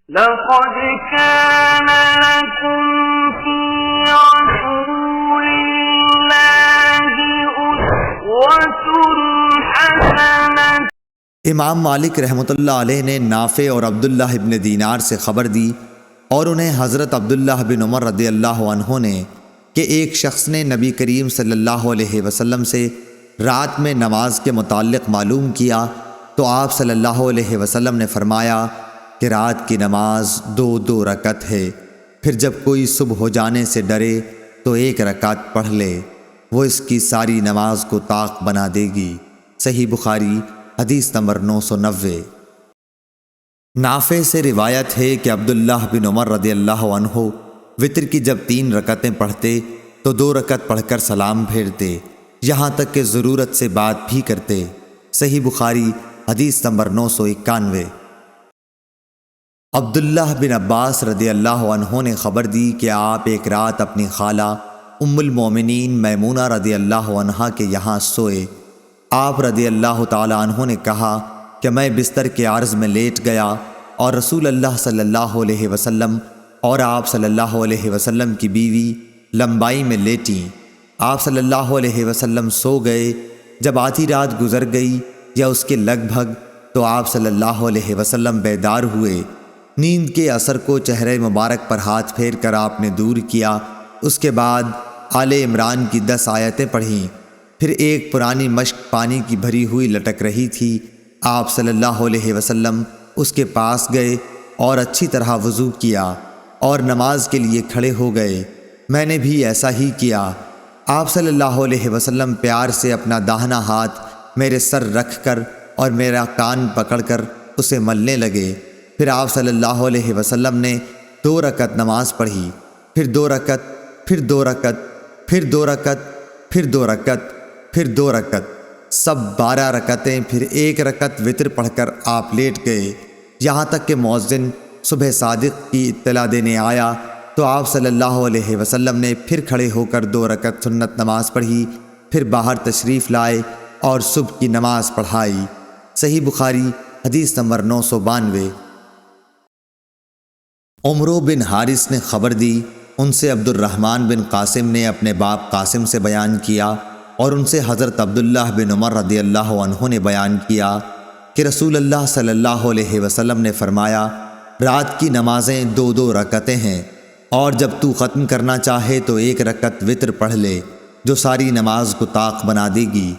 لقد كان لكم في رسول الله أسوة حسنة۔ امام مالک رحمۃ اللہ علیہ نے نافع اور عبداللہ ابن دینار سے خبر دی اور انہیں حضرت عبداللہ بن عمر رضی اللہ عنہ نے کہ ایک شخص نے نبی کریم صلی اللہ علیہ وسلم سے رات میں نماز کے متعلق معلوم کیا تو آپ صلی اللہ علیہ وسلم نے فرمایا کہ رات کی نماز 2 رکعت ہے، پھر جب کوئی صبح ہو جانے سے ڈرے تو 1 رکعت پڑھ لے، وہ اس کی ساری نماز کو طاق بنا دے گی۔ صحیح بخاری حدیث نمبر 990۔ نافع سے روایت ہے کہ عبداللہ بن عمر رضی اللہ عنہ وتر کی جب 3 رکعتیں پڑھتے تو 2 رکعت پڑھ کر سلام پھیرتے، یہاں تک کہ ضرورت سے بات بھی کرتے۔ صحیح بخاری حدیث نمبر 991۔ عبداللہ بن عباس رضی اللہ عنہ نے خبر دی کہ آپ ایک رات اپنی خالہ ام المومنین میمونہ رضی اللہ عنہا کے یہاں سوئے۔ آپ رضی اللہ تعالی عنہ نے کہا کہ میں بستر کے عرض میں لیٹ گیا اور رسول اللہ صلی اللہ علیہ وسلم اور آپ صلی اللہ علیہ وسلم کی بیوی لمبائی میں لیٹیں۔ آپ صلی اللہ علیہ وسلم سو گئے۔ جب آدھی رات گزر گئی یا اس کے لگ بھگ تو آپ صلی اللہ علیہ وسلم بیدار ہوئے۔ نیند کے اثر کو چہرے مبارک پر ہاتھ پھیر کر آپ نے دور کیا۔ اس کے بعد آل عمران کی 10 آیتیں پڑھیں۔ پھر ایک پرانی مشک پانی کی بھری ہوئی لٹک رہی تھی۔ آپ صلی اللہ علیہ وسلم اس کے پاس گئے اور اچھی طرح وضو کیا اور نماز کے لیے کھڑے ہو گئے۔ میں نے بھی ایسا ہی کیا۔ آپ صلی اللہ علیہ وسلم پیار سے اپنا داہنا ہاتھ میرے سر رکھ کر اور میرا کان پکڑ کر اسے ملنے لگے۔ پھر آپ صلی اللہ علیہ وسلم نے 2 رکعت نماز پڑھی، پھر 2 رکعت، پھر 2 رکعت، پھر 2 رکعت، پھر 2 رکعت، پھر 2 رکعت، سب 12 رکعتیں، پھر 1 رکعت وتر پڑھ کر آپ لیٹ گئے، یہاں تک کہ مؤذن صبح صادق کی اطلاع دینے آیا تو آپ صلی اللہ علیہ وسلم نے پھر کھڑے ہو کر 2 رکعت سنت نماز پڑھی، پھر باہر تشریف لائے اور صبح کی نماز پڑھائی۔ صحیح بخاری حدیث نمبر 992۔ عمرو بن حارث نے خبر دی، ان سے عبد الرحمن بن قاسم نے اپنے باپ قاسم سے بیان کیا اور ان سے حضرت عبداللہ بن عمر رضی اللہ عنہ نے بیان کیا کہ رسول اللہ صلی اللہ علیہ وسلم نے فرمایا، رات کی نمازیں 2 رکعتیں ہیں، اور جب تو ختم کرنا چاہے تو 1 رکعت وتر پڑھ لے، جو ساری نماز کو طاق بنا دے گی۔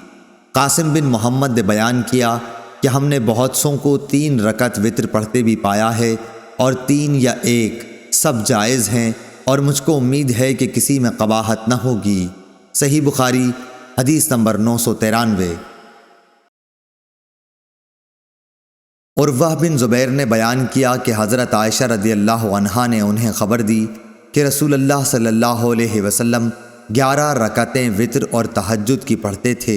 قاسم بن محمد نے بیان کیا کہ ہم نے بہت سوں کو 3 رکعت وتر پڑھتے بھی پایا ہے، اور 3 یا 1 سب جائز ہیں، اور مجھ کو امید ہے کہ کسی میں قباحت نہ ہوگی۔ صحیح بخاری حدیث نمبر 993۔ عروہ بن زبیر نے بیان کیا کہ حضرت عائشہ رضی اللہ عنہا نے انہیں خبر دی کہ رسول اللہ صلی اللہ علیہ وسلم 11 رکعتیں وتر اور تہجد کی پڑھتے تھے۔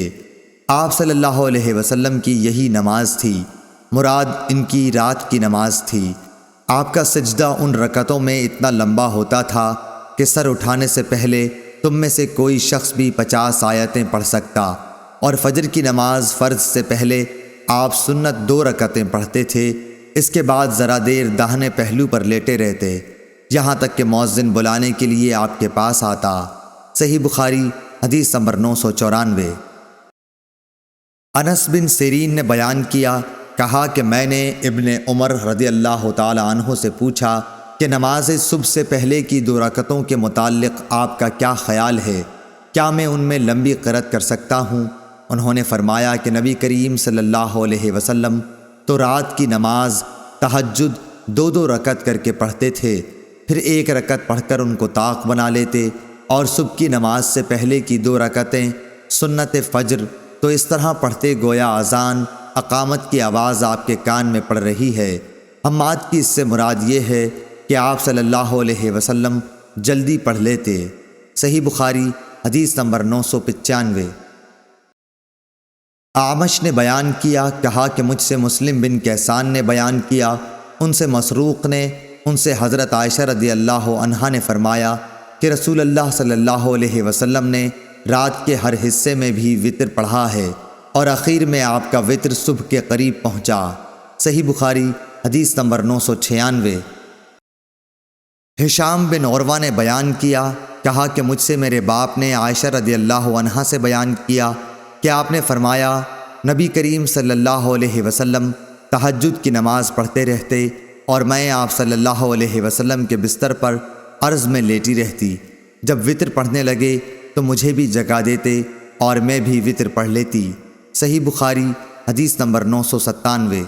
آپ صلی اللہ علیہ وسلم کی یہی نماز تھی، مراد ان کی رات کی نماز تھی۔ آپ کا سجدہ ان رکعتوں میں اتنا لمبا ہوتا تھا کہ سر اٹھانے سے پہلے تم میں سے کوئی شخص بھی 50 آیتیں پڑھ سکتا، اور فجر کی نماز فرض سے پہلے آپ سنت 2 رکعتیں پڑھتے تھے۔ اس کے بعد ذرا دیر داہنے پہلو پر لیٹے رہتے، یہاں تک کہ مؤذن بلانے کے لیے آپ کے پاس آتا۔ صحیح بخاری حدیث نمبر 994۔ انس بن سیرین نے بیان کیا، کہا کہ میں نے ابن عمر رضی اللہ تعالی عنہ سے پوچھا کہ نماز صبح سے پہلے کی 2 رکعتوں کے متعلق آپ کا کیا خیال ہے؟ کیا میں ان میں لمبی قرأت کر سکتا ہوں؟ انہوں نے فرمایا کہ نبی کریم صلی اللہ علیہ وسلم تو رات کی نماز تہجد 2 رکعت کر کے پڑھتے تھے، پھر 1 رکعت پڑھ کر ان کو طاق بنا لیتے، اور صبح کی نماز سے پہلے کی 2 رکعتیں سنت فجر تو اس طرح پڑھتے گویا اذان اقامت کی آواز آپ کے کان میں پڑ رہی ہے۔ حماد کی اس سے مراد یہ ہے کہ آپ صلی اللہ علیہ وسلم جلدی پڑھ لیتے۔ صحیح بخاری حدیث نمبر 995۔ اعمش نے بیان کیا، کہا کہ مجھ سے مسلم بن کیسان نے بیان کیا، ان سے مسروق نے، ان سے حضرت عائشہ رضی اللہ عنہا نے فرمایا کہ رسول اللہ صلی اللہ علیہ وسلم نے رات کے ہر حصے میں بھی وتر پڑھا ہے، اور اخیر میں آپ کا وتر صبح کے قریب پہنچا۔ صحیح بخاری حدیث نمبر 996۔ ہشام بن عروہ نے بیان کیا، کہا کہ مجھ سے میرے باپ نے عائشہ رضی اللہ عنہا سے بیان کیا کہ آپ نے فرمایا، نبی کریم صلی اللہ علیہ وسلم تہجد کی نماز پڑھتے رہتے اور میں آپ صلی اللہ علیہ وسلم کے بستر پر عرض میں لیٹی رہتی۔ جب وطر پڑھنے لگے تو مجھے بھی جگا دیتے اور میں بھی وطر پڑھ لیتی۔ صحیح بخاری حدیث نمبر 997۔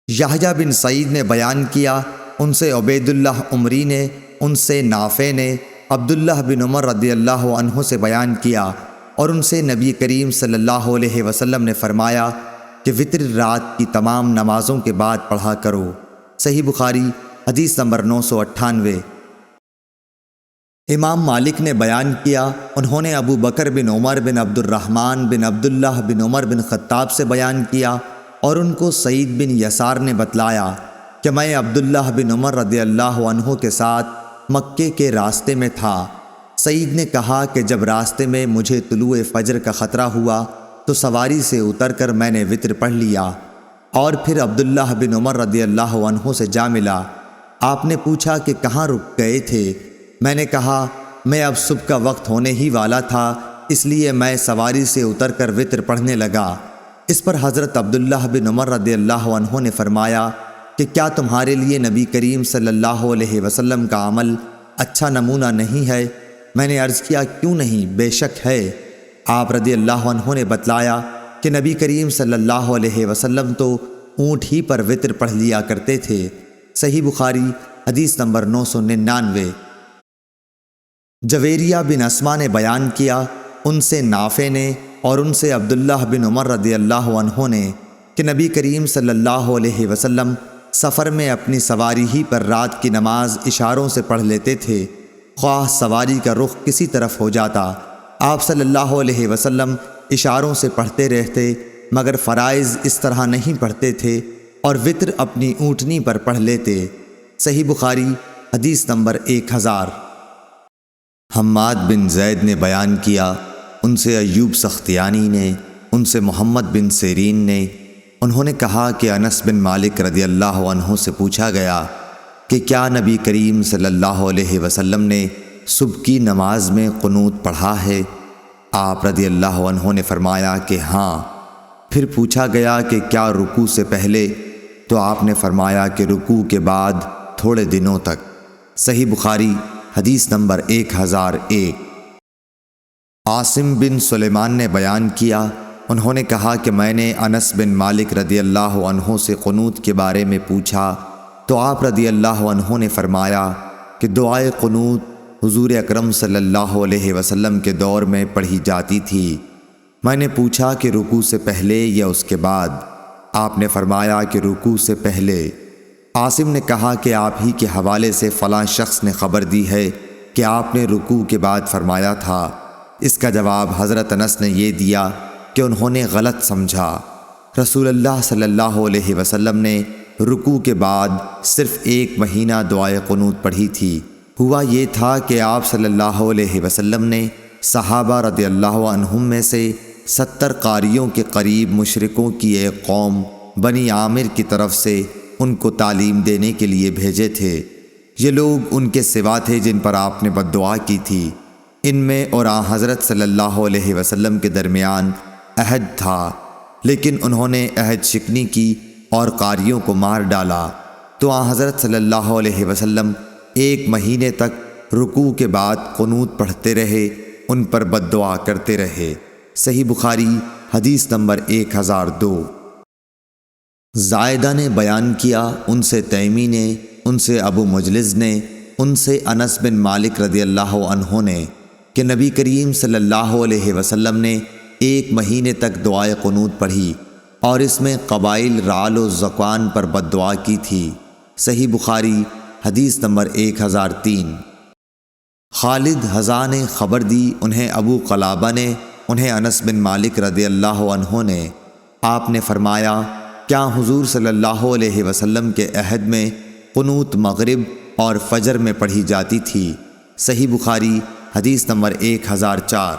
یحییٰ بن سعید نے بیان کیا، ان سے عبید اللہ عمری نے، ان سے نافع نے عبداللہ بن عمر رضی اللہ عنہ سے بیان کیا اور ان سے نبی کریم صلی اللہ علیہ وسلم نے فرمایا کہ وطر رات کی تمام نمازوں کے بعد پڑھا کرو۔ صحیح بخاری حدیث نمبر 998۔ امام مالک نے بیان کیا، انہوں نے ابو بکر بن عمر بن عبد الرحمن بن عبداللہ بن عمر بن خطاب سے بیان کیا اور ان کو سعید بن یسار نے بتلایا کہ میں عبداللہ بن عمر رضی اللہ عنہ کے ساتھ مکے کے راستے میں تھا۔ سعید نے کہا کہ جب راستے میں مجھے طلوع فجر کا خطرہ ہوا تو سواری سے اتر کر میں نے وطر پڑھ لیا اور پھر عبداللہ بن عمر رضی اللہ عنہ سے جا ملا۔ آپ نے پوچھا کہ کہاں رک گئے تھے؟ میں نے کہا میں اب صبح کا وقت ہونے ہی والا تھا، اس لیے میں سواری سے اتر کر وطر پڑھنے لگا۔ اس پر حضرت عبداللہ بن عمر رضی اللہ عنہ نے فرمایا کہ کیا تمہارے لیے نبی کریم صلی اللہ علیہ وسلم کا عمل اچھا نمونہ نہیں ہے؟ میں نے عرض کیا کیوں نہیں، بے شک ہے۔ آپ رضی اللہ عنہ نے بتلایا کہ نبی کریم صلی اللہ علیہ وسلم تو اونٹ ہی پر وطر پڑھ لیا کرتے تھے۔ صحیح بخاری حدیث نمبر 999۔ جویریہ بن اسما نے بیان کیا، ان سے نافع نے اور ان سے عبداللہ بن عمر رضی اللہ عنہ نے کہ نبی کریم صلی اللہ علیہ وسلم سفر میں اپنی سواری ہی پر رات کی نماز اشاروں سے پڑھ لیتے تھے، خواہ سواری کا رخ کسی طرف ہو جاتا۔ آپ صلی اللہ علیہ وسلم اشاروں سے پڑھتے رہتے مگر فرائض اس طرح نہیں پڑھتے تھے اور وطر اپنی اونٹنی پر پڑھ لیتے۔ صحیح بخاری حدیث نمبر 1000۔ حماد بن زید نے بیان کیا، ان سے ایوب سختیانی نے، ان سے محمد بن سیرین نے، انہوں نے کہا کہ انس بن مالک رضی اللہ عنہ سے پوچھا گیا کہ کیا نبی کریم صلی اللہ علیہ وسلم نے صبح کی نماز میں قنوت پڑھا ہے؟ آپ رضی اللہ عنہ نے فرمایا کہ ہاں۔ پھر پوچھا گیا کہ کیا رکوع سے پہلے؟ تو آپ نے فرمایا کہ رکوع کے بعد تھوڑے دنوں تک۔ صحیح بخاری حدیث نمبر 1001۔ عاصم بن سلیمان نے بیان کیا، انہوں نے کہا کہ میں نے انس بن مالک رضی اللہ عنہ سے قنوت کے بارے میں پوچھا تو آپ رضی اللہ عنہ نے فرمایا کہ دعائے قنوت حضور اکرم صلی اللہ علیہ وسلم کے دور میں پڑھی جاتی تھی۔ میں نے پوچھا کہ رکوع سے پہلے یا اس کے بعد؟ آپ نے فرمایا کہ رکوع سے پہلے۔ عاصم نے کہا کہ آپ ہی کے حوالے سے فلاں شخص نے خبر دی ہے کہ آپ نے رکوع کے بعد فرمایا تھا۔ اس کا جواب حضرت انس نے یہ دیا کہ انہوں نے غلط سمجھا۔ رسول اللہ صلی اللہ علیہ وسلم نے رکوع کے بعد صرف 1 مہینہ دعائے قنوت پڑھی تھی۔ ہوا یہ تھا کہ آپ صلی اللہ علیہ وسلم نے صحابہ رضی اللہ عنہم میں سے 70 قاریوں کے قریب مشرکوں کی ایک قوم بنی عامر کی طرف سے ان کو تعلیم دینے کے لیے بھیجے تھے۔ یہ لوگ ان کے سوا تھے جن پر آپ نے بد دعا کی تھی۔ ان میں اور آن حضرت صلی اللہ علیہ وسلم کے درمیان عہد تھا، لیکن انہوں نے عہد شکنی کی اور قاریوں کو مار ڈالا۔ تو آن حضرت صلی اللہ علیہ وسلم 1 مہینے تک رکوع کے بعد قنوت پڑھتے رہے، ان پر بد دعا کرتے رہے۔ صحیح بخاری حدیث نمبر 1002۔ زائدہ نے بیان کیا، ان سے تیمی نے، ان سے ابو مجلس نے، ان سے انس بن مالک رضی اللہ عنہ نے کہ نبی کریم صلی اللہ علیہ وسلم نے 1 مہینے تک دعائے قنوت پڑھی اور اس میں قبائل رعل و ذکوان پر بد دعا کی تھی۔ صحیح بخاری حدیث نمبر 1003۔ خالد حذا نے خبر دی، انہیں ابو قلابہ نے، انہیں انس بن مالک رضی اللہ عنہ نے، آپ نے فرمایا کیا حضور صلی اللہ علیہ وسلم کے عہد میں قنوت مغرب اور فجر میں پڑھی جاتی تھی؟ صحیح بخاری حدیث نمبر 1004۔